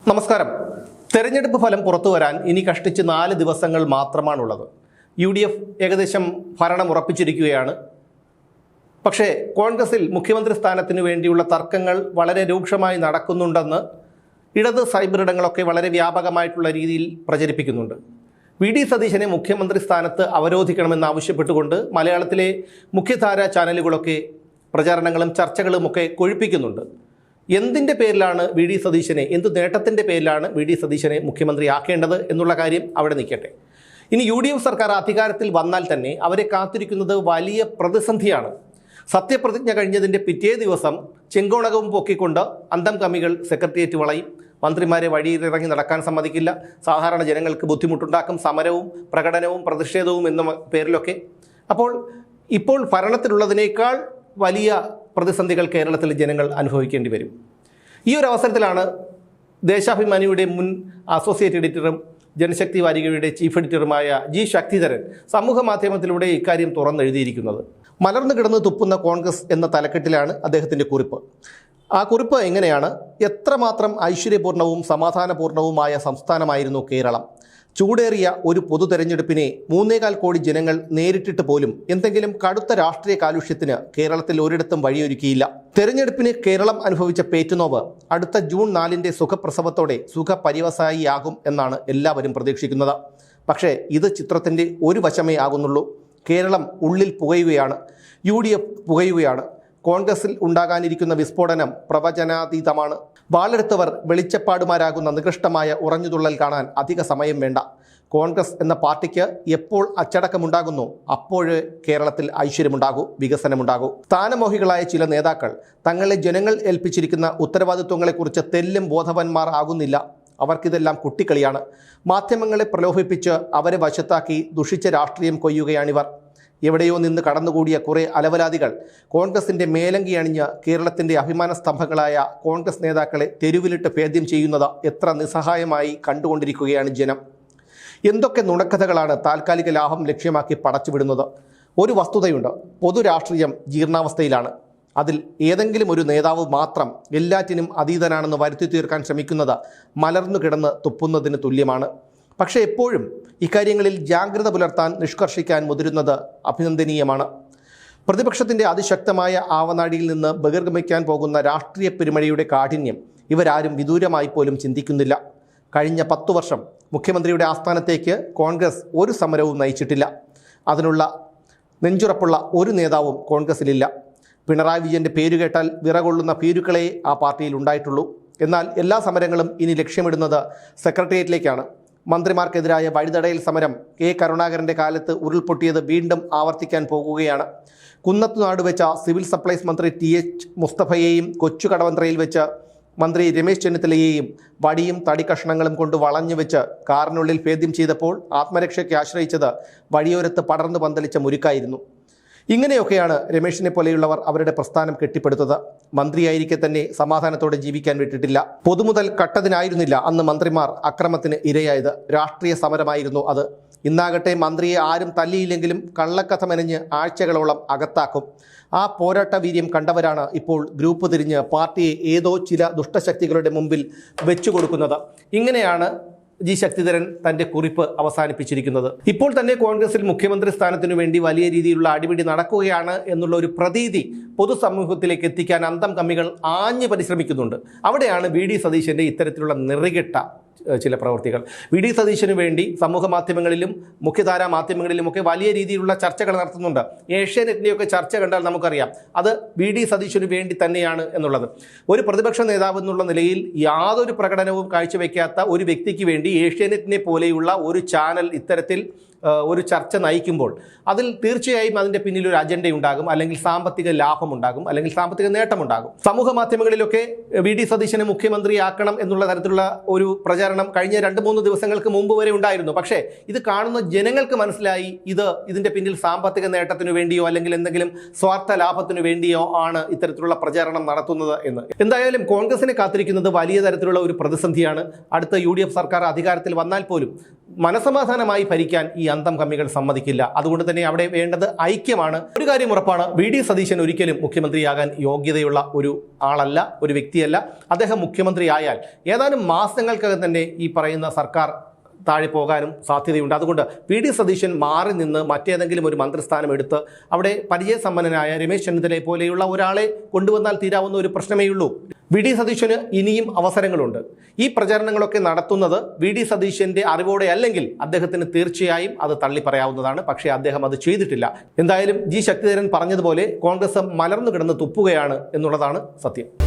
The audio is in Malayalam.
നമസ്കാരം. തെരഞ്ഞെടുപ്പ് ഫലം പുറത്തു വരാൻ ഇനി കഷ്ടിച്ച് 4 ദിവസങ്ങൾ മാത്രമാണുള്ളത്. UDF ഏകദേശം ഭരണം ഉറപ്പിച്ചിരിക്കുകയാണ്. പക്ഷേ കോൺഗ്രസിൽ മുഖ്യമന്ത്രി സ്ഥാനത്തിനു വേണ്ടിയുള്ള തർക്കങ്ങൾ വളരെ രൂക്ഷമായി നടക്കുന്നുണ്ടെന്ന് ഇടത് സൈബറിടങ്ങളൊക്കെ വളരെ വ്യാപകമായിട്ടുള്ള രീതിയിൽ പ്രചരിപ്പിക്കുന്നുണ്ട്. VD സതീശനെ മുഖ്യമന്ത്രി സ്ഥാനത്ത് അവരോധിക്കണമെന്നാവശ്യപ്പെട്ടുകൊണ്ട് മലയാളത്തിലെ മുഖ്യധാര ചാനലുകളൊക്കെ പ്രചാരണങ്ങളും ചർച്ചകളുമൊക്കെ കൊഴുപ്പിക്കുന്നുണ്ട്. എന്തിൻ്റെ പേരിലാണ് VD സതീശനെ, എന്ത് നേട്ടത്തിൻ്റെ പേരിലാണ് VD സതീശനെ മുഖ്യമന്ത്രിയാക്കേണ്ടത് എന്നുള്ള കാര്യം അവിടെ നിൽക്കട്ടെ. ഇനി UDF സർക്കാർ അധികാരത്തിൽ വന്നാൽ തന്നെ അവരെ കാത്തിരിക്കുന്നത് വലിയ പ്രതിസന്ധിയാണ്. സത്യപ്രതിജ്ഞ കഴിഞ്ഞതിൻ്റെ പിറ്റേ ദിവസം ചെങ്കോണകവും പൊക്കിക്കൊണ്ട് അന്തം കമ്മികൾ സെക്രട്ടേറിയറ്റ് വളയും, മന്ത്രിമാരെ വഴിയിലിറങ്ങി നടക്കാൻ സമ്മതിക്കില്ല, സാധാരണ ജനങ്ങൾക്ക് ബുദ്ധിമുട്ടുണ്ടാക്കും, സമരവും പ്രകടനവും പ്രതിഷേധവും എന്ന പേരിലൊക്കെ. ഇപ്പോൾ ഭരണത്തിലുള്ളതിനേക്കാൾ വലിയ പ്രതിസന്ധികൾ കേരളത്തിലെ ജനങ്ങൾ അനുഭവിക്കേണ്ടി വരും. ഈ ഒരു അവസരത്തിലാണ് ദേശാഭിമാനിയുടെ മുൻ അസോസിയേറ്റ് എഡിറ്ററും ജനശക്തി വാരികയുടെ ചീഫ് എഡിറ്ററുമായ G ശക്തിധരൻ സമൂഹ മാധ്യമത്തിലൂടെ ഇക്കാര്യം തുറന്നെഴുതിയിരിക്കുന്നത്. മലർന്നു കിടന്ന് തുപ്പുന്ന കോൺഗ്രസ് എന്ന തലക്കെട്ടിലാണ് അദ്ദേഹത്തിൻ്റെ കുറിപ്പ്. ആ കുറിപ്പ് എങ്ങനെയാണ്: എത്രമാത്രം ഐശ്വര്യപൂർണവും സമാധാനപൂർണവുമായ സംസ്ഥാനമായിരുന്നു കേരളം. ചൂടേറിയ ഒരു പൊതു തെരഞ്ഞെടുപ്പിനെ 3.25 കോടി ജനങ്ങൾ നേരിട്ടിട്ട് പോലും എന്തെങ്കിലും കടുത്ത രാഷ്ട്രീയ കാലുഷ്യത്തിന് കേരളത്തിൽ ഒരിടത്തും വഴിയൊരുക്കിയില്ല. തെരഞ്ഞെടുപ്പിന് കേരളം അനുഭവിച്ച പേറ്റുനോവ് അടുത്ത ജൂൺ 4 സുഖപ്രസവത്തോടെ സുഖപര്യവസായിയാകും എന്നാണ് എല്ലാവരും പ്രതീക്ഷിക്കുന്നത്. പക്ഷേ ഇത് ചിത്രത്തിൻ്റെ ഒരു വശമേ ആകുന്നുള്ളൂ. കേരളം ഉള്ളിൽ പുകയുകയാണ്, UDF പുകയുകയാണ്. കോൺഗ്രസിൽ ഉണ്ടാകാനിരിക്കുന്ന വിസ്ഫോടനം പ്രവചനാതീതമാണ്. വാളെടുത്തവർ വെളിച്ചപ്പാടുമാരാകുന്ന നികൃഷ്ടമായ ഉറഞ്ഞുതുള്ളൽ കാണാൻ അധിക സമയം വേണ്ട. കോൺഗ്രസ് എന്ന പാർട്ടിക്ക് എപ്പോൾ അച്ചടക്കമുണ്ടാകുന്നു അപ്പോഴേ കേരളത്തിൽ ഐശ്വര്യമുണ്ടാകൂ, വികസനമുണ്ടാകൂ. സ്ഥാനമോഹികളായ ചില നേതാക്കൾ തങ്ങളെ ജനങ്ങൾ ഏൽപ്പിച്ചിരിക്കുന്ന ഉത്തരവാദിത്വങ്ങളെക്കുറിച്ച് തെല്ലും ബോധവാന്മാർ ആകുന്നില്ല. അവർക്കിതെല്ലാം കുട്ടിക്കളിയാണ്. മാധ്യമങ്ങളെ പ്രലോഭിപ്പിച്ച് അവരെ വശത്താക്കി ദുഷിച്ച രാഷ്ട്രീയം കൊയ്യുകയാണിവർ. എവിടെയോ നിന്ന് കടന്നുകൂടിയ കുറേ അലവലാദികൾ കോൺഗ്രസിൻ്റെ മേലങ്കി അണിഞ്ഞ് കേരളത്തിൻ്റെ അഭിമാന സ്തംഭങ്ങളായ കോൺഗ്രസ് നേതാക്കളെ തെരുവിലിട്ട് ഭേദ്യം ചെയ്യുന്നത് എത്ര നിസ്സഹായമായി കണ്ടുകൊണ്ടിരിക്കുകയാണ് ജനം. എന്തൊക്കെ നുണക്കഥകളാണ് താൽക്കാലിക ലാഭം ലക്ഷ്യമാക്കി പടച്ചുവിടുന്നത്. ഒരു വസ്തുതയുണ്ട്: പൊതുരാഷ്ട്രീയം ജീർണാവസ്ഥയിലാണ്. അതിൽ ഏതെങ്കിലും ഒരു നേതാവ് മാത്രം എല്ലാറ്റിനും അതീതനാണെന്ന് വരുത്തി തീർക്കാൻ ശ്രമിക്കുന്നത് മലർന്നു കിടന്ന് തുപ്പുന്നതിന് തുല്യമാണ്. പക്ഷേ എപ്പോഴും ഇക്കാര്യങ്ങളിൽ ജാഗ്രത പുലർത്താൻ നിഷ്കർഷിക്കാൻ മുതിരുന്നത് അഭിനന്ദനീയമാണ്. പ്രതിപക്ഷത്തിൻ്റെ അതിശക്തമായ ആവനാഴിയിൽ നിന്ന് ബഹിർഗമിക്കാൻ പോകുന്ന രാഷ്ട്രീയ പെരുമഴയുടെ കാഠിന്യം ഇവരാരും വിദൂരമായി പോലും ചിന്തിക്കുന്നില്ല. കഴിഞ്ഞ 10 വർഷം മുഖ്യമന്ത്രിയുടെ ആസ്ഥാനത്തേക്ക് കോൺഗ്രസ് ഒരു സമരവും നയിച്ചിട്ടില്ല. അതിനുള്ള നെഞ്ചുറപ്പുള്ള ഒരു നേതാവും കോൺഗ്രസിലില്ല. പിണറായി വിജയൻ്റെ പേരുകേട്ടാൽ വിറകൊള്ളുന്ന ഭീരുക്കളെ ആ പാർട്ടിയിൽ ഉണ്ടായിട്ടുള്ളൂ. എന്നാൽ എല്ലാ സമരങ്ങളും ഇനി ലക്ഷ്യമിടുന്നത് സെക്രട്ടേറിയറ്റിലേക്കാണ്. മന്ത്രിമാർക്കെതിരായ വഴിതടയൽ സമരം കരുണാകരൻ്റെ കാലത്ത് ഉരുൾപൊട്ടിയത് വീണ്ടും ആവർത്തിക്കാൻ പോകുകയാണ്. കുന്നത്തുനാട് വെച്ച സിവിൽ സപ്ലൈസ് മന്ത്രി TH മുസ്തഫയെയും കൊച്ചു കടവന്ത്രയിൽ വെച്ച് മന്ത്രി രമേശ് ചെന്നിത്തലയെയും വടിയും തടിക്കഷ്ണങ്ങളും കൊണ്ട് വളഞ്ഞു വെച്ച് കാറിനുള്ളിൽ ഭേദ്യം ചെയ്തപ്പോൾ ആത്മരക്ഷയ്ക്ക് ആശ്രയിച്ചത് വഴിയോരത്ത് പടർന്നു പന്തലിച്ച മുരുക്കായിരുന്നു. ഇങ്ങനെയൊക്കെയാണ് രമേശിനെ പോലെയുള്ളവർ അവരുടെ പ്രസ്ഥാനം കെട്ടിപ്പടുത്തത്. മന്ത്രിയായിരിക്കെ തന്നെ സമാധാനത്തോടെ ജീവിക്കാൻ വിട്ടിട്ടില്ല. പൊതുമുതൽ കട്ടതിനായിരുന്നില്ല അന്ന് മന്ത്രിമാർ അക്രമത്തിന് ഇരയായത്, രാഷ്ട്രീയ സമരമായിരുന്നു അത്. ഇന്നാകട്ടെ മന്ത്രിയെ ആരും തല്ലിയില്ലെങ്കിലും കള്ളക്കഥ മെനഞ്ഞ് ആഴ്ചകളോളം അകത്താക്കും. ആ പോരാട്ട വീര്യം കണ്ടവരാണ് ഇപ്പോൾ ഗ്രൂപ്പ് തിരിഞ്ഞ് പാർട്ടിയെ ഏതോ ചില ദുഷ്ടശക്തികളുടെ മുമ്പിൽ വെച്ചുകൊടുക്കുന്നത്. ഇങ്ങനെയാണ് G ശക്തിധരൻ തൻ്റെ കുറിപ്പ് അവസാനിപ്പിച്ചിരിക്കുന്നത്. ഇപ്പോൾ തന്നെ കോൺഗ്രസിൽ മുഖ്യമന്ത്രി സ്ഥാനത്തിനു വേണ്ടി വലിയ രീതിയിലുള്ള അടിപിടി നടക്കുകയാണ് എന്നുള്ള ഒരു പ്രതീതി പൊതുസമൂഹത്തിലേക്ക് എത്തിക്കാൻ അന്തം കമ്മികൾ ആഞ്ഞ് പരിശ്രമിക്കുന്നുണ്ട്. അവിടെയാണ് VD സതീശൻ്റെ ഇത്തരത്തിലുള്ള നിറികെട്ട ചില പ്രവൃത്തികൾ. VD സതീശന് വേണ്ടി സമൂഹ മാധ്യമങ്ങളിലും മുഖ്യധാരാ മാധ്യമങ്ങളിലുമൊക്കെ വലിയ രീതിയിലുള്ള ചർച്ചകൾ നടത്തുന്നുണ്ട്. ഏഷ്യാനെറ്റിൻ്റെയൊക്കെ ചർച്ച കണ്ടാൽ നമുക്കറിയാം അത് VD സതീശന് വേണ്ടി തന്നെയാണ് എന്നുള്ളത്. ഒരു പ്രതിപക്ഷ നേതാവ് എന്നുള്ള നിലയിൽ യാതൊരു പ്രകടനവും കാഴ്ചവെക്കാത്ത ഒരു വ്യക്തിക്ക് വേണ്ടി ഏഷ്യാനെറ്റിനെ പോലെയുള്ള ഒരു ചാനൽ ഇത്തരത്തിൽ ഒരു ചർച്ച നയിക്കുമ്പോൾ അതിൽ തീർച്ചയായും അതിൻ്റെ പിന്നിൽ ഒരു അജണ്ടയുണ്ടാകും, അല്ലെങ്കിൽ സാമ്പത്തിക ലാഭമുണ്ടാകും, അല്ലെങ്കിൽ സാമ്പത്തിക നേട്ടമുണ്ടാകും. സമൂഹ മാധ്യമങ്ങളിലൊക്കെ VD സതീശനെ മുഖ്യമന്ത്രിയാക്കണം എന്നുള്ള തരത്തിലുള്ള ഒരു പ്രചാരണം കഴിഞ്ഞ 2-3 ദിവസങ്ങൾക്ക് മുമ്പ് വരെ ഉണ്ടായിരുന്നു. പക്ഷേ ഇത് കാണുന്ന ജനങ്ങൾക്ക് മനസ്സിലായി ഇതിൻ്റെ പിന്നിൽ സാമ്പത്തിക നേട്ടത്തിനു വേണ്ടിയോ അല്ലെങ്കിൽ എന്തെങ്കിലും സ്വാർത്ഥ ലാഭത്തിനു വേണ്ടിയോ ആണ് ഇത്തരത്തിലുള്ള പ്രചാരണം നടത്തുന്നത് എന്ന്. എന്തായാലും കോൺഗ്രസിനെ കാത്തിരിക്കുന്നത് വലിയ തരത്തിലുള്ള ഒരു പ്രതിസന്ധിയാണ്. അടുത്ത UDF സർക്കാർ അധികാരത്തിൽ വന്നാൽ പോലും മനസമാധാനമായി ഭരിക്കാൻ ഈ അന്തം കമ്മികൾ സമ്മതിക്കില്ല. അതുകൊണ്ട് തന്നെ അവിടെ വേണ്ടത് ഐക്യമാണ്. ഒരു കാര്യം ഉറപ്പാണ്, വി ഡി സതീശൻ ഒരിക്കലും മുഖ്യമന്ത്രിയാകാൻ യോഗ്യതയുള്ള ഒരു ആളല്ല, ഒരു വ്യക്തിയല്ല. അദ്ദേഹം മുഖ്യമന്ത്രിയായാൽ ഏതാനും മാസങ്ങൾക്കകം തന്നെ ഈ പറയുന്ന സർക്കാർ താഴെ പോകാനും സാധ്യതയുണ്ട്. അതുകൊണ്ട് വി ഡി സതീശൻ മാറി നിന്ന് മറ്റേതെങ്കിലും ഒരു മന്ത്രിസ്ഥാനം എടുത്ത് അവിടെ പരിചയസമ്പന്നനായ രമേശ് ചെന്നിത്തലയെ പോലെയുള്ള ഒരാളെ കൊണ്ടുവന്നാൽ തീരാവുന്ന ഒരു പ്രശ്നമേ ഉള്ളൂ. വി ഡി സതീശന് ഇനിയും അവസരങ്ങളുണ്ട്. ഈ പ്രചരണങ്ങളൊക്കെ നടത്തുന്നത് വി ഡി സതീശന്റെ അറിവോടെ അല്ലെങ്കിൽ അദ്ദേഹത്തിന് തീർച്ചയായും അത് തള്ളി പറയാവുന്നതാണ്. പക്ഷേ അദ്ദേഹം അത് ചെയ്തിട്ടില്ല. എന്തായാലും ജി ശക്തിധരൻ പറഞ്ഞതുപോലെ കോൺഗ്രസ് മലർന്നു കിടന്ന് തുപ്പുകയാണ് എന്നുള്ളതാണ് സത്യം.